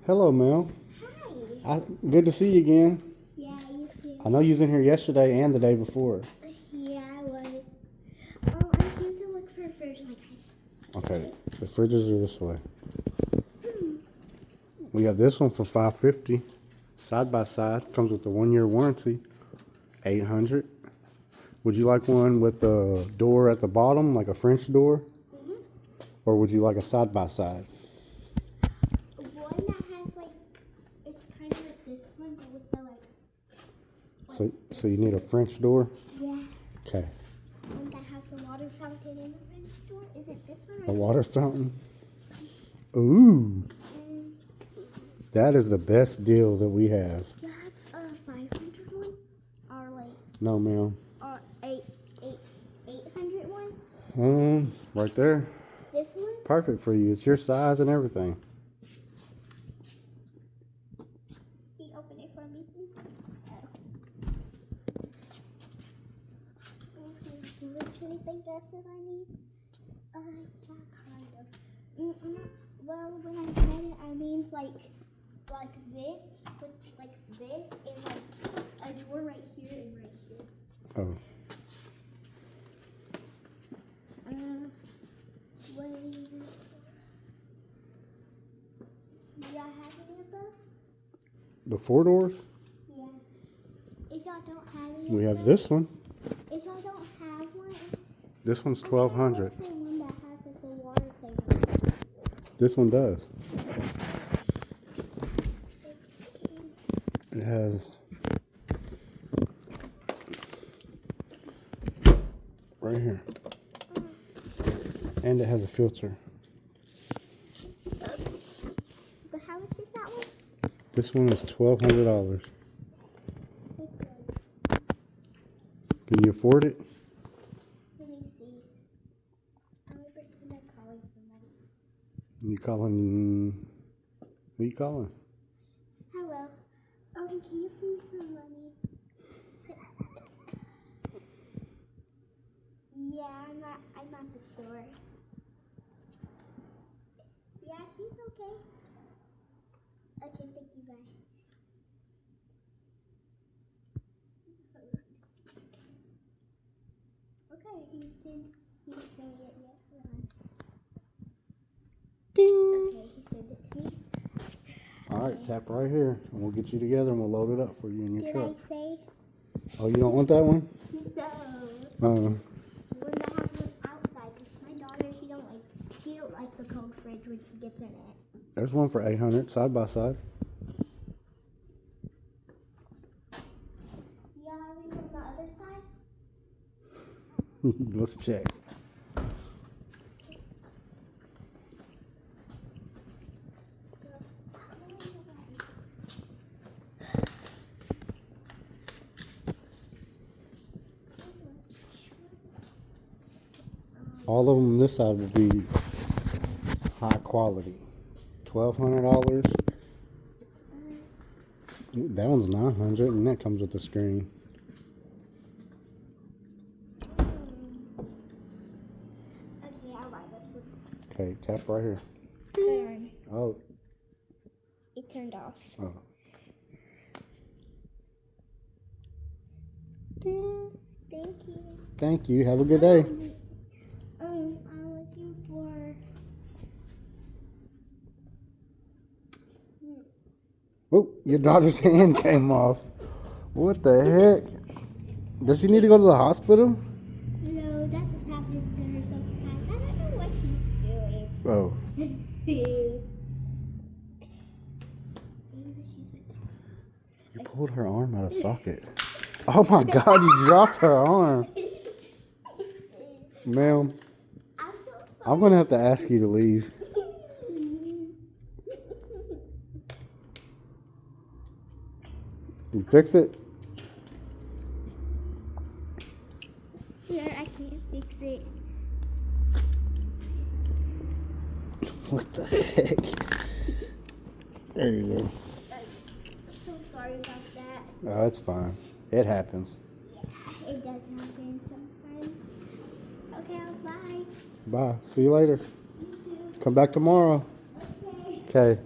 Hello, Mel. Hi. Good to see you again. Yeah, you too. I know you was in here yesterday and the day before. Yeah, I was. I came to look for a fridge like I said. Okay, the fridges are this way. We got this one for $550, side by side. Comes with a 1-year warranty, $800. Would you like one with the door at the bottom, like a French door, or would you like a side by side? One that has like, it's kind of like this one, but with the So you need a French door? Yeah. Okay. One that has the water fountain in the French door. Is it this one? A water fountain? Ooh. That is the best deal that we have. You have a 500 one? Or like, No, ma'am. or 800 one? Right there. This one? Perfect for you. It's your size and everything. Can you open it for me, please? Let me see. Which anything dresses I need? Yeah, kind of. Well, when I said it, I mean like this, with like this, and like a door right here and right here. Oh. Wait. Do y'all have any of those? The 4 doors? Yeah. If y'all don't have any, We of have those, this one. If y'all don't have one, This one's I'm trying to $1,200. look for one that has like a water thing. This one does. It has right here. And it has a filter. But how much is that one? This one is $1,200. Can you afford it? Let me see. I'm gonna pretend I'm calling somebody. You calling? Who you calling? Hello. Can you please some money? Yeah, I'm at the store. Yeah, she's okay. Okay, thank you, bye. Okay, he didn't say it yet. Hold on. Ding. Okay, he sent it to me. All right, tap right here, and we'll get you together, and we'll load it up for you in your Did truck. I say? Oh, you don't want that one? No. Uh, When I have one outside, because my daughter, she don't like the cold fridge when she gets in it. There's one for $800, side by side. You have any on the other side? Let's check. All of them on this side would be high quality. $1,200. That one's $900, and that comes with the screen. Okay, I'll buy this one. Okay, tap right here. Turn. Oh, It turned off. oh. Ding. Thank you. Thank you. Have a good day. I'm looking for. Oh, your daughter's hand came off. What the heck? Does she need to go to the hospital? No, that just happens to her sometimes. I don't know what she's doing. Oh. You pulled her arm out of socket. Oh my God, you dropped her arm. Ma'am, I'm so I'm going to have to ask you to leave. You fix it? Sir, I can't fix it. What the heck? There you go. I'm so sorry about that. Oh, it's fine. It happens. Yeah, it does happen sometimes. Okay, bye. Bye. See you later. You too. Come back tomorrow. Okay. Okay.